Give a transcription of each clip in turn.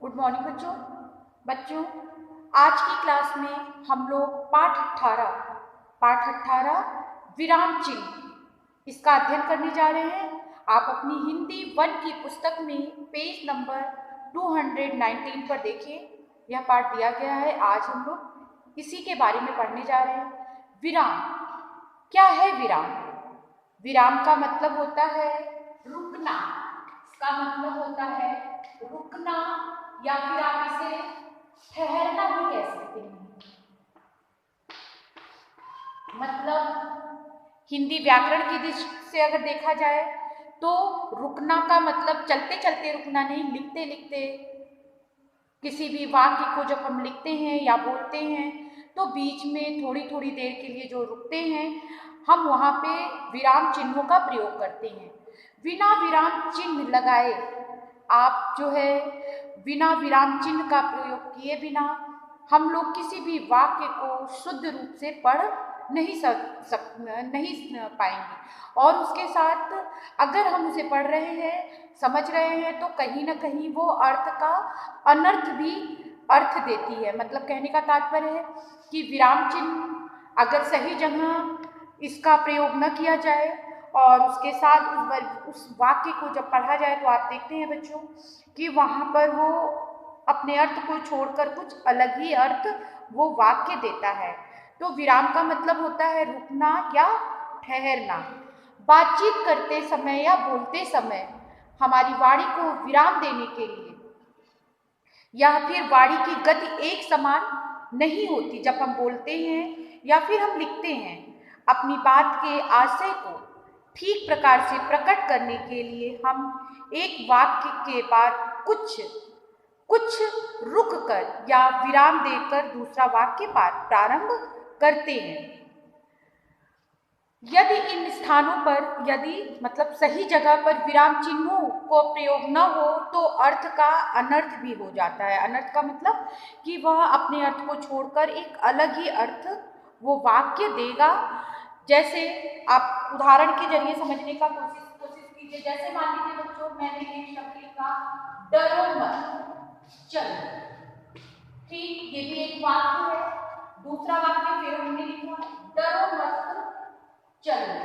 Good morning बच्चों। बच्चों, आज की क्लास में हम लोग पाठ 18 विराम चिन्ह इसका अध्ययन करने जा रहे हैं। आप अपनी हिंदी 1 की पुस्तक में पेज नंबर 219 पर देखें, यह पाठ दिया गया है। आज हम लोग इसी के बारे में पढ़ने जा रहे हैं। विराम क्या है? विराम का मतलब होता है रुकना। इसका मतलब होता है रुकना, या फिर आप इसे ठहरना भी कह सकते हैं। मतलब हिंदी व्याकरण की दृष्टि से अगर देखा जाए तो रुकना का मतलब चलते चलते रुकना नहीं, लिखते लिखते किसी भी वाक्य को जब हम लिखते हैं या बोलते हैं तो बीच में थोड़ी थोड़ी देर के लिए जो रुकते हैं, हम वहाँ पे विराम चिन्हों का प्रयोग करते हैं। बिना विराम चिन्ह लगाए आप जो है बिना विराम चिन्ह का प्रयोग किए बिना हम लोग किसी भी वाक्य को शुद्ध रूप से पढ़ नहीं पाएंगे। और उसके साथ अगर हम उसे पढ़ रहे हैं, समझ रहे हैं, तो कहीं ना कहीं वो अर्थ का अनर्थ भी अर्थ देती है। मतलब कहने का तात्पर्य है कि विराम चिन्ह अगर सही जगह इसका प्रयोग न किया जाए और उसके साथ उस वाक्य को जब पढ़ा जाए तो आप देखते हैं बच्चों कि वहाँ पर वो अपने अर्थ को छोड़कर कुछ अलग ही अर्थ वो वाक्य देता है। तो विराम का मतलब होता है रुकना या ठहरना। बातचीत करते समय या बोलते समय हमारी वाणी को विराम देने के लिए या फिर वाणी की गति एक समान नहीं होती। जब हम बोलते हैं या फिर हम लिखते हैं, अपनी बात के आशय को ठीक प्रकार से प्रकट करने के लिए हम एक वाक्य के बाद कुछ रुक कर या विराम देकर दूसरा वाक्य प्रारंभ करते हैं। यदि इन स्थानों पर मतलब सही जगह पर विराम चिन्हों को प्रयोग न हो तो अर्थ का अनर्थ भी हो जाता है। अनर्थ का मतलब कि वह अपने अर्थ को छोड़कर एक अलग ही अर्थ वो वाक्य देगा। जैसे आप उदाहरण के जरिए समझने का कोशिश कीजिए। जैसे मान लीजिए बच्चों, मैंने एक शब्द लिखा डरो मत चलो, ठीक, ये भी एक वाक्य है। दूसरा वाक्य फिर हमने लिखा डरो मत चलो,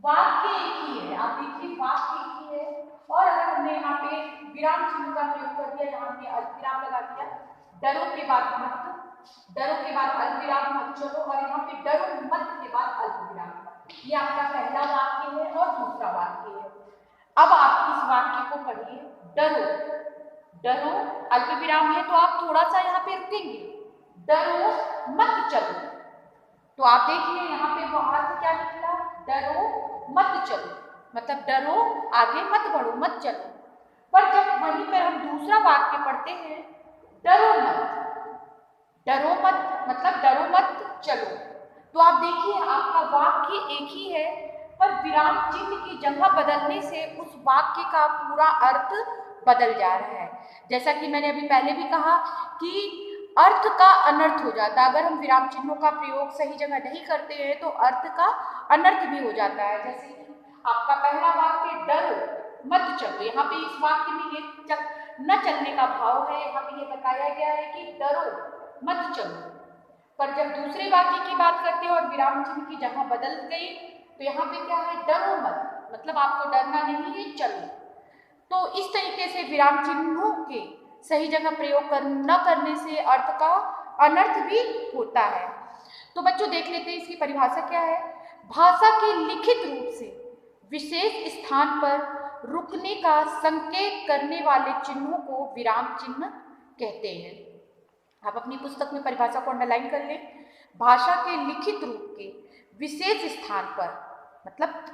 वाक्य एक ही है। आप देखिए वाक्य एक ही है। और अगर हमने यहाँ पे विराम चिन्ह का प्रयोग कर दिया, यहाँ पे अल्पविराम लगा दिया, डरो के बाद अल्पविराम मत चलो, और यहाँ पे डरो मत के बाद अल्पविराम, ये आपका पहला वाक्य है और दूसरा वाक्य है। अब आप इस वाक्य को पढ़िए, डरो अल्पविराम है तो आप थोड़ा सा यहाँ पे रुकेंगे, डरो मत चलो। तो आप देखिए यहाँ पे वो अर्थ क्या निकला, डरो मत चलो, मतलब डरो आगे मत बढ़ो, मत चलो। पर जब वहीं पर हम दूसरा वाक्य पढ़ते हैं, डरो मत मतलब डरो मत चलो, तो आप देखिए आपका वाक्य एक ही है, पर विराम चिन्ह की जगह बदलने से उस वाक्य का पूरा अर्थ बदल जा रहा है। जैसा कि मैंने अभी पहले भी कहा कि अर्थ का अनर्थ हो जाता है। अगर हम विराम चिन्हों का प्रयोग सही जगह नहीं करते हैं तो अर्थ का अनर्थ भी हो जाता है। जैसे कि आपका पहला वाक्य डरो मत चलो, यहाँ पे इस वाक्य में ये न चलने का भाव है, यहाँ पे ये बताया गया है कि डरो मत चलो। पर जब दूसरे वाक्य की बात करते हैं और विराम चिन्ह की जगह बदल गई तो यहाँ पे क्या है, डरो मत मतलब आपको डरना नहीं है, चलो। तो इस तरीके से विराम चिन्हों के सही जगह प्रयोग न करने से अर्थ का अनर्थ भी होता है। तो बच्चों देख लेते हैं इसकी परिभाषा क्या है। भाषा के लिखित रूप से विशेष स्थान पर रुकने का संकेत करने वाले चिन्हों को विराम चिन्ह कहते हैं। आप अपनी पुस्तक में परिभाषा को अंडरलाइन कर लें। भाषा के लिखित रूप के विशेष स्थान पर, मतलब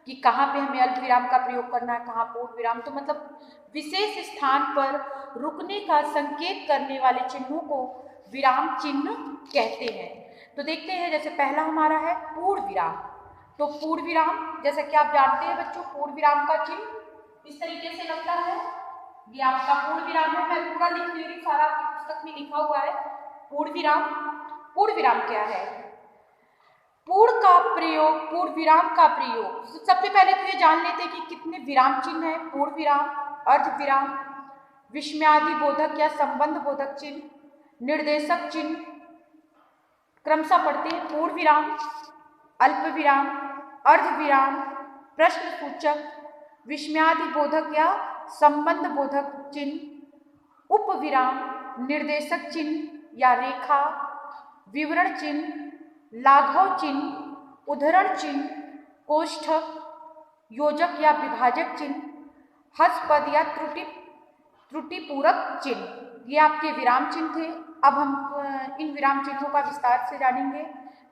कि कहाँ पे हमें अल्प विराम का प्रयोग करना है, कहाँ पूर्ण विराम, तो मतलब विशेष स्थान पर रुकने का संकेत करने वाले चिन्हों को विराम चिन्ह कहते हैं। तो देखते हैं, जैसे पहला हमारा है पूर्ण विराम। तो पूर्ण विराम जैसा कि आप जानते हैं बच्चों, पूर्ण विराम का चिन्ह इस तरीके से लगता है। ये आपका पूर्ण विराम है, मैं पूरा लिख रही हूँ, सारा आपकी पुस्तक में लिखा हुआ है पूर्ण विराम क्या है। पूर्ण विराम का प्रयोग सबसे पहले तो ये जान लेते हैं कि कितने विराम चिन्ह है। पूर्ण विराम, अर्ध विराम, विस्मयादि बोधक या संबंध बोधक चिन्ह, निर्देशक चिन्ह क्रमशः पढ़ते हैं। पूर्ण विराम, अल्प विराम, अर्ध विराम, प्रश्न सूचक, विस्मयादि बोधक या संबंध बोधक चिन्ह, उप विराम, निर्देशक चिन्ह या रेखा, विवरण चिन्ह, लाघव चिन्ह, उद्धरण चिन्ह, कोष्ठक, योजक या विभाजक चिन्ह, हस्तपद या त्रुटि पूरक चिन्ह। ये आपके विराम चिन्ह थे। अब हम इन विराम चिन्हों का विस्तार से जानेंगे।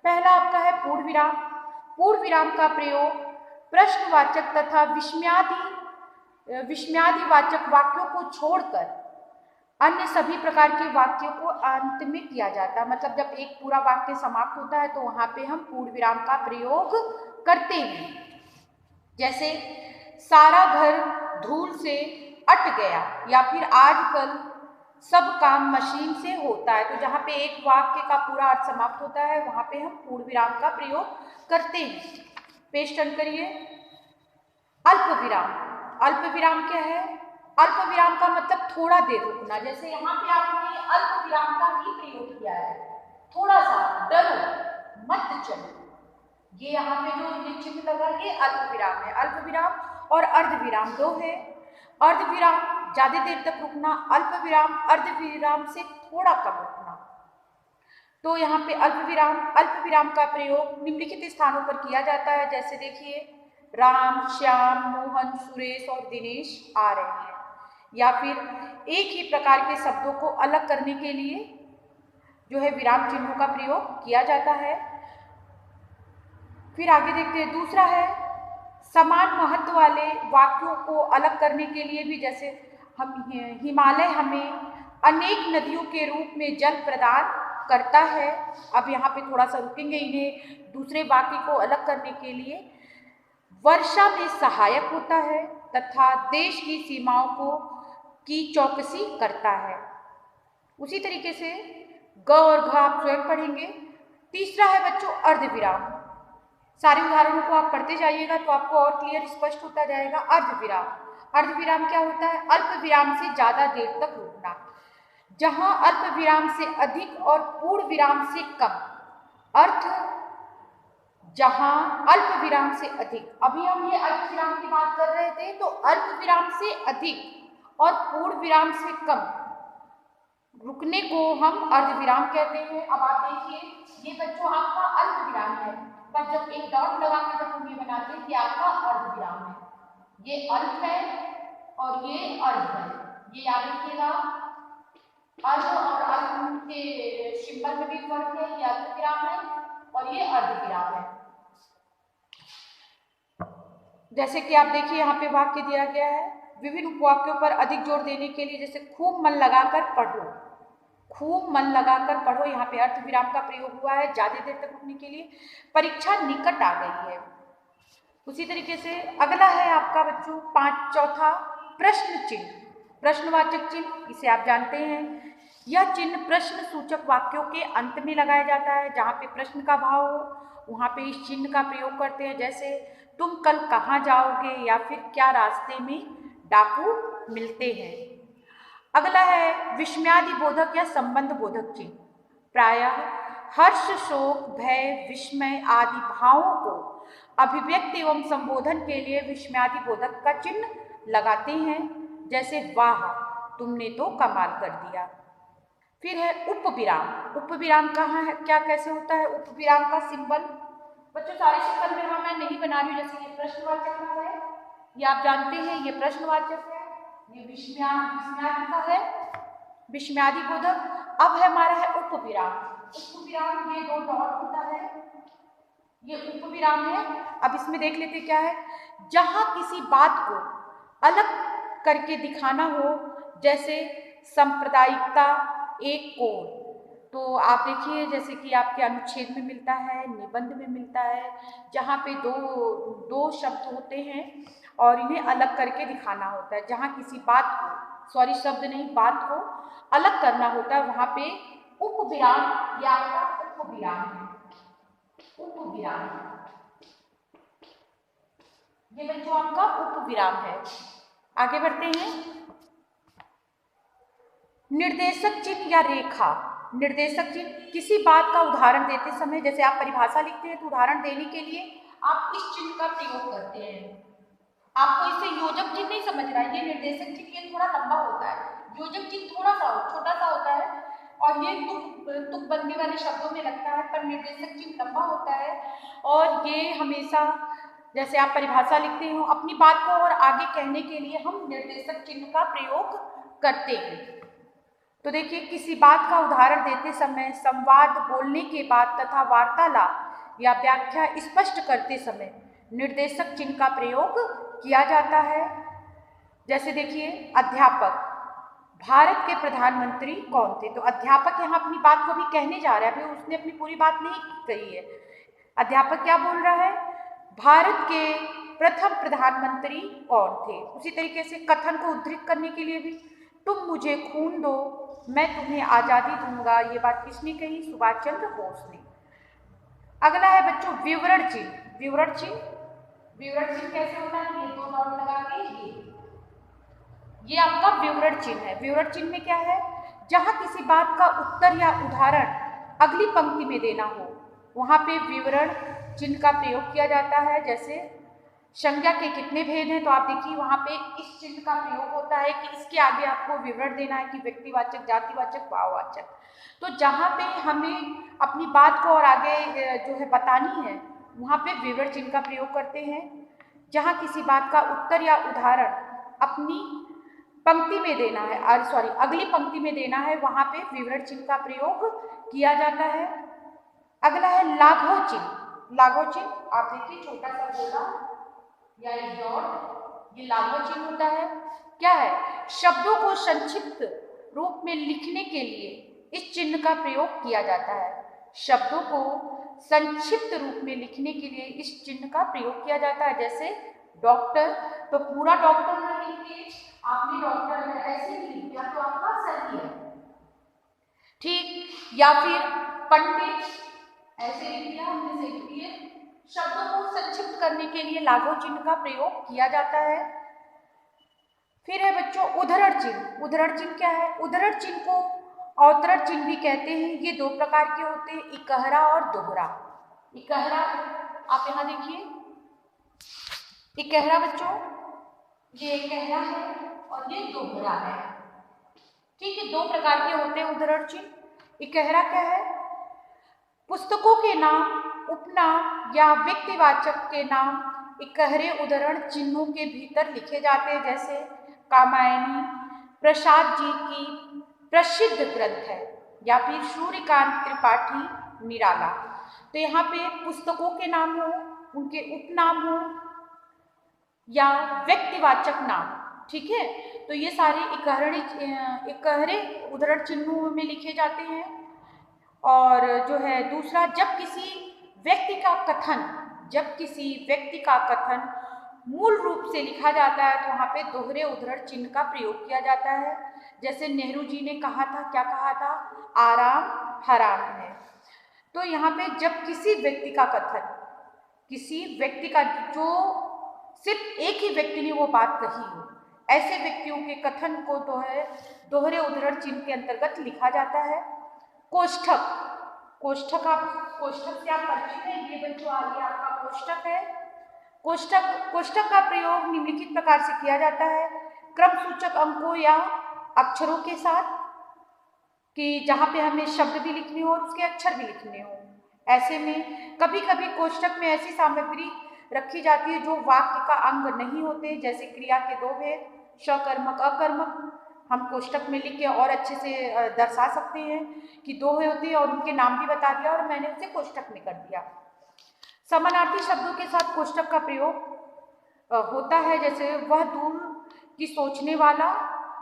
पहला आपका है पूर्ण विराम। पूर्ण विराम का प्रयोग प्रश्नवाचक तथा विस्मयादिवाचक वाक्यों को छोड़कर अन्य सभी प्रकार के वाक्यों को अंत में किया जाता है। मतलब जब एक पूरा वाक्य समाप्त होता है तो वहां पे हम पूर्ण विराम का प्रयोग करते हैं। जैसे सारा घर धूल से अट गया, या फिर आजकल सब काम मशीन से होता है। तो जहाँ पे एक वाक्य का पूरा अर्थ समाप्त होता है वहां पे हम पूर्ण विराम का प्रयोग करते हैं। पेश टर्न करिए। अल्प विराम। अल्प विराम क्या है? अल्प विराम का मतलब थोड़ा देर रुकना। जैसे यहाँ पे आपने अल्प विराम का ही प्रयोग किया है, थोड़ा सा, डरो मत चलो। ये यहाँ पे जो ये चिन्ह लगा ये अल्प विराम है। अल्प विराम और अर्ध विराम दो है। अर्ध विराम ज्यादा देर तक रुकना, अल्प विराम अर्ध विराम से थोड़ा कम रुकना। तो यहाँ पे अल्प विराम का प्रयोग निम्नलिखित स्थानों पर किया जाता है। जैसे देखिए, राम, श्याम, मोहन, सुरेश और दिनेश आ रहे हैं। या फिर एक ही प्रकार के शब्दों को अलग करने के लिए जो है विराम चिन्हों का प्रयोग किया जाता है। फिर आगे देखते हैं। दूसरा है समान महत्व वाले वाक्यों को अलग करने के लिए भी, जैसे हम हिमालय हमें अनेक नदियों के रूप में जल प्रदान करता है। अब यहाँ पे थोड़ा सा रुकेंगे इन्हें दूसरे वाक्य को अलग करने के लिए। वर्षा में सहायक होता है तथा देश की सीमाओं की चौकसी करता है। उसी तरीके से ग और घ आप स्वयं पढ़ेंगे। तीसरा है बच्चों अर्ध विराम। सारे उदाहरणों को आप पढ़ते जाइएगा तो आपको और क्लियर स्पष्ट होता जाएगा। अर्ध विराम। अर्ध विराम क्या होता है? अल्प विराम से ज्यादा देर तक रुकना। जहां अल्प विराम से अधिक और पूर्ण विराम से कम। अर्थ जहां अल्प विराम से अधिक, अभी हम ये अल्प विराम की बात कर रहे थे, तो अल्प विराम से अधिक और पूर्ण विराम से कम रुकने को हम अर्ध विराम कहते हैं। अब आप देखिए, ये बच्चों आपका अल्प विराम है, पर जब एक डॉट लगा के जब हम ये बनाते हैं कि आपका अर्ध विराम है। ये अल्प है और ये अर्ध है। ये याद रखिएगा, अर्ध और अल्प के सिंबल में भी फर्क है। ये अल्प विराम है और ये अर्ध विराम है। जैसे कि आप देखिए यहाँ पे वाक्य दिया गया है, विभिन्न उपवाक्यों पर अधिक जोर देने के लिए, जैसे खूब मन लगाकर पढ़ो। खूब मन लगाकर पढ़ो, यहाँ पे अर्ध विराम का प्रयोग हुआ है ज्यादा देर तक रुकने के लिए। परीक्षा निकट आ गई है। उसी तरीके से अगला है आपका बच्चों चौथा प्रश्न चिन्ह, प्रश्नवाचक चिन्ह। इसे आप जानते हैं। यह चिन्ह प्रश्न सूचक वाक्यों के अंत में लगाया जाता है। जहाँ पे प्रश्न का भाव हो वहाँ पे इस चिन्ह का प्रयोग करते हैं। जैसे तुम कल कहाँ जाओगे, या फिर क्या रास्ते में डाकू मिलते हैं। अगला है विस्मयादि बोधक या संबंध बोधक चिन्ह। प्रायः हर्ष, शोक, भय, विस्मय आदि भावों को अभिव्यक्ति एवं संबोधन के लिए विस्मयादि बोधक का चिन्ह लगाते हैं। जैसे वाह, तुमने तो कमाल कर दिया। फिर है उपविराम। उपविराम कहाँ है, क्या कैसे होता है? उपविराम का सिंबल बच्चों सारे सिंबल में मैं नहीं बना रही हूँ। जैसे ये प्रश्नवाचक का है, ये आप जानते हैं, ये प्रश्नवाचक है। ये विस्मयादि का है, विस्मयादि बोधक। अब है हमारा है उपविराम। उपविराम ये दो डॉट होता है, ये उपविराम है। अब इसमें देख लेते क्या है। जहां किसी बात को अलग करके दिखाना हो, जैसे सांप्रदायिकता, एक कोण। तो आप देखिए, जैसे कि आपके अनुच्छेद में मिलता है, निबंध में मिलता है, जहाँ पे दो शब्द होते हैं और इन्हें अलग करके दिखाना होता है। जहाँ किसी बात को, सॉरी शब्द नहीं, बात को अलग करना होता है, वहाँ पे उपविराम या आपका उपविराम है। उपविराम ये बच्चों आपका उपविराम है। आगे बढ़ते हैं। निर्देशक चिन्ह या रेखा। निर्देशक चिन्ह किसी बात का उदाहरण देते समय, जैसे आप परिभाषा लिखते हैं तो उदाहरण देने के लिए आप इस चिन्ह का प्रयोग करते हैं। आपको इससे योजक चिन्ह नहीं समझना है, ये निर्देशक चिन्ह ये थोड़ा लंबा होता है, योजक चिन्ह थोड़ा सा छोटा सा होता है और ये तुकबंदी वाले शब्दों में लगता है, पर निर्देशक चिन्ह लंबा होता है और ये हमेशा जैसे आप परिभाषा लिखते हो अपनी बात को और आगे कहने के लिए हम निर्देशक चिन्ह का प्रयोग करते हैं। तो देखिए, किसी बात का उदाहरण देते समय, संवाद बोलने के बाद तथा वार्तालाप या व्याख्या स्पष्ट करते समय निर्देशक चिन्ह का प्रयोग किया जाता है। जैसे देखिए, अध्यापक, भारत के प्रधानमंत्री कौन थे? तो अध्यापक यहाँ अपनी बात को भी कहने जा रहा है, अभी उसने अपनी पूरी बात नहीं कही है। अध्यापक क्या बोल रहा है? भारत के प्रथम प्रधानमंत्री कौन थे? उसी तरीके से कथन को उद्धृत करने के लिए भी, तुम मुझे खून दो मैं तुम्हें आज़ादी दूंगा, ये बात किसने कही? सुभाष चंद्र बोस ने। अगला है बच्चों विवरण चिन्ह। विवरण चिन्ह, विवरण चिन्ह कैसे होता है? ये दो डॉट लगा के ये आपका विवरण चिन्ह है। विवरण चिन्ह में क्या है? जहां किसी बात का उत्तर या उदाहरण अगली पंक्ति में देना हो, वहां पे विवरण चिन्ह का प्रयोग किया जाता है। जैसे संज्ञा के कितने भेद हैं, तो आप देखिए वहां पे इस चिन्ह का प्रयोग होता है कि इसके आगे आपको विवरण देना है कि व्यक्तिवाचक, जातिवाचक, भाववाचक। तो जहां पे हमें अपनी बात को और आगे जो है बतानी है, वहां पे विवरण चिन्ह का प्रयोग करते हैं। जहां किसी बात का उत्तर या उदाहरण अपनी पंक्ति में देना है, अगली पंक्ति में देना है, वहां पे विवरण चिन्ह का प्रयोग किया जाता है। अगला है लाघव चिन्ह। लाघव चिन्ह आप देखिए, छोटा सा गोला या एक डॉट, ये लाघव चिन्ह होता है। क्या है? शब्दों को संक्षिप्त रूप में लिखने के लिए इस चिन्ह का प्रयोग किया जाता है। शब्दों को संक्षिप्त रूप में लिखने के लिए इस चिन्ह का प्रयोग किया जाता है। जैसे डॉक्टर, तो पूरा डॉक्टर ना लिख के आपने डॉक्टर में ऐसे लिख दिया तो आपका सही है, ठीक। या फिर पंडित ऐसे लिख दिया, हमने सही किया। शब्दों को संक्षिप्त करने के लिए लाघव चिन्ह का प्रयोग किया जाता है। फिर है बच्चों उद्धरण चिन्ह। उद्धरण चिन्ह क्या है? उद्धरण चिन्ह को अवतरण चिन्ह भी कहते हैं। ये दो प्रकार के होते हैं, इकहरा और दोहरा। इकहरा आप यहाँ देखिए, इकहरा बच्चों ये इकहरा है और ये दोहरा है, ठीक है। दो प्रकार के होते हैं उद्धरण चिन्ह। इकहरा क्या है? पुस्तकों के नाम, उपनाम या व्यक्तिवाचक के नाम इकहरे उद्धरण चिन्हों के भीतर लिखे जाते हैं। जैसे कामायनी प्रसाद जी की प्रसिद्ध ग्रंथ है, या फिर सूर्यकांत त्रिपाठी निराला। तो यहाँ पे पुस्तकों के नाम हो, उनके उपनाम हो या व्यक्तिवाचक नाम, ठीक है, तो ये सारे इकहरे उद्धरण चिन्हों में लिखे जाते हैं। और जो है दूसरा, जब किसी व्यक्ति का कथन मूल रूप से लिखा जाता है तो वहाँ पे दोहरे उद्धरण चिन्ह का प्रयोग किया जाता है। जैसे नेहरू जी ने कहा था, क्या कहा था? आराम हराम है। तो यहाँ पे जब किसी व्यक्ति का कथन, किसी व्यक्ति का जो सिर्फ एक ही व्यक्ति ने वो बात कही हो, ऐसे व्यक्तियों के कथन को तो है दोहरे उद्धरण चिन्ह के अंतर्गत लिखा जाता है। कोष्ठक, कोष्ठक से आप परिचित हैं, ये बच्चों आगे आपका कोष्ठक है। कोष्ठक का प्रयोग निम्नलिखित प्रकार से किया जाता है, क्रम सूचक अंकों या अक्षरों के साथ, कि जहाँ पे हमें शब्द भी लिखने हो और उसके अक्षर भी लिखने हो। ऐसे में कभी कभी कोष्ठक में ऐसी सामग्री रखी जाती है जो वाक्य का अंग नहीं होते, जैसे क्रिया के दो भेद, सकर्मक अकर्मक, हम कोष्ठक में लिख के और अच्छे से दर्शा सकते हैं कि दो होते हैं और उनके नाम भी बता दिया और मैंने उसे कोष्ठक में कर दिया। समानार्थी शब्दों के साथ कोष्ठक का प्रयोग होता है, जैसे वह दूर की सोचने वाला,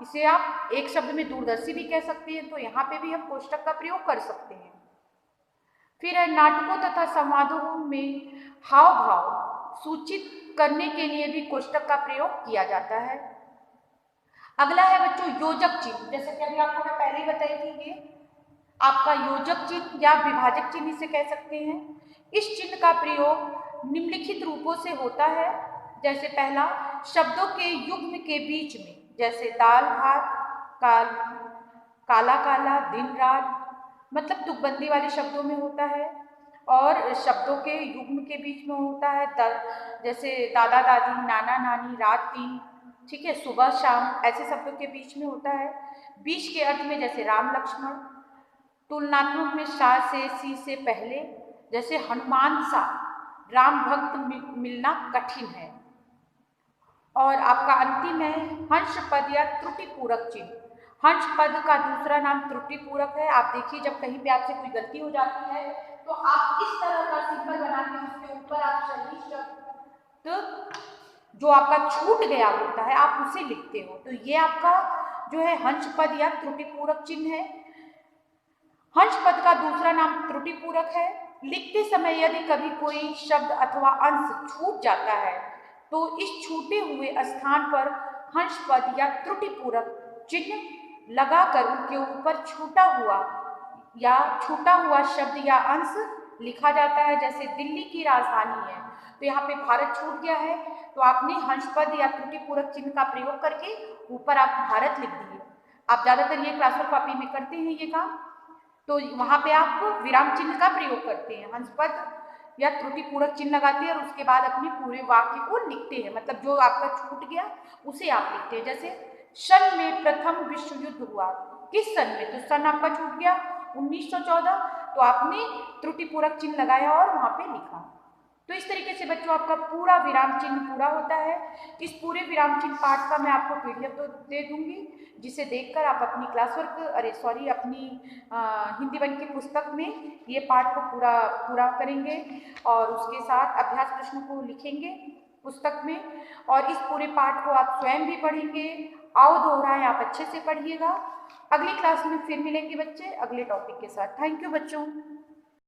इसे आप एक शब्द में दूरदर्शी भी कह सकते हैं, तो यहाँ पे भी हम कोष्ठक का प्रयोग कर सकते हैं। फिर है नाटकों तथा संवादों में हाव भाव सूचित करने के लिए भी कोष्ठक का प्रयोग किया जाता है। अगला है बच्चों योजक चिन्ह। जैसे कि अभी आपको मैं पहले ही बताई थी, ये आपका योजक चिन्ह या विभाजक चिन्ह इसे कह सकते हैं। इस चिन्ह का प्रयोग निम्नलिखित रूपों से होता है। जैसे पहला, शब्दों के युग्म के बीच में, जैसे दाल भात, काला काला, दिन रात, मतलब तुकबंदी वाले शब्दों में होता है। और शब्दों के युग्म के बीच में होता है जैसे दादा दादी, नाना नानी, रात दिन, ठीक है, सुबह शाम, ऐसे शब्दों के बीच में होता है। बीच के अर्थ में जैसे राम लक्ष्मण। तुलनात्मक में सा से, सी से पहले, जैसे हनुमान सा, राम भक्त मिलना कठिन है। और आपका अंतिम है हंस पद या त्रुटि पूरक चिन्ह। हंस पद का दूसरा नाम त्रुटि पूरक है। आप देखिए जब कहीं पे आपसे कोई गलती हो जाती है तो आप इस तरह का सिंबल बना के उसके ऊपर आप सही शब्द जो आपका छूट गया होता है आप उसे लिखते हो। तो ये आपका जो है हंस पद या त्रुटि पूरक चिन्ह है। हंस पद का दूसरा नाम त्रुटि पूरक है। लिखते समय यदि कभी कोई शब्द अथवा अंश छूट जाता है तो इस छूटे हुए स्थान पर हंस पद या त्रुटि पूरक चिन्ह लगाकर उनके ऊपर छूटा हुआ शब्द या अंश लिखा जाता है। जैसे दिल्ली की राजधानी है तो यहाँ पे भारत छूट गया है तो आपने हंस पद या त्रुटि पूरक चिन्ह का प्रयोग करके ऊपर आप भारत लिख दिए। आप ज्यादातर ये क्लास वर्क कॉपी में करते हैं ये काम, तो वहां पे आप विराम चिन्ह का प्रयोग करते हैं, हंस पद या त्रुटि पूरक चिन्ह लगाते हैं और उसके बाद अपने पूरे वाक्य को लिखते हैं। मतलब जो आपका छूट गया उसे आप लिखते हैं। जैसे सन में प्रथम विश्व युद्ध हुआ, किस सन में? तो सन आपका छूट गया 1914, तो आपने त्रुटि पूरक चिन्ह लगाया और वहां पे लिखा। तो इस तरीके से बच्चों आपका पूरा विराम चिन्ह पूरा होता है। इस पूरे विराम चिन्ह पाठ का मैं आपको पीडीएफ तो दे दूंगी जिसे देखकर आप अपनी क्लास वर्क अपनी हिंदी वन की पुस्तक में ये पाठ को पूरा करेंगे और उसके साथ अभ्यास प्रश्नों को लिखेंगे पुस्तक में। और इस पूरे पाठ को आप स्वयं भी पढ़ेंगे। आओ दोहराएं, आप अच्छे से पढ़िएगा। अगली क्लास में फिर मिलेंगे बच्चे अगले टॉपिक के साथ। थैंक यू बच्चों।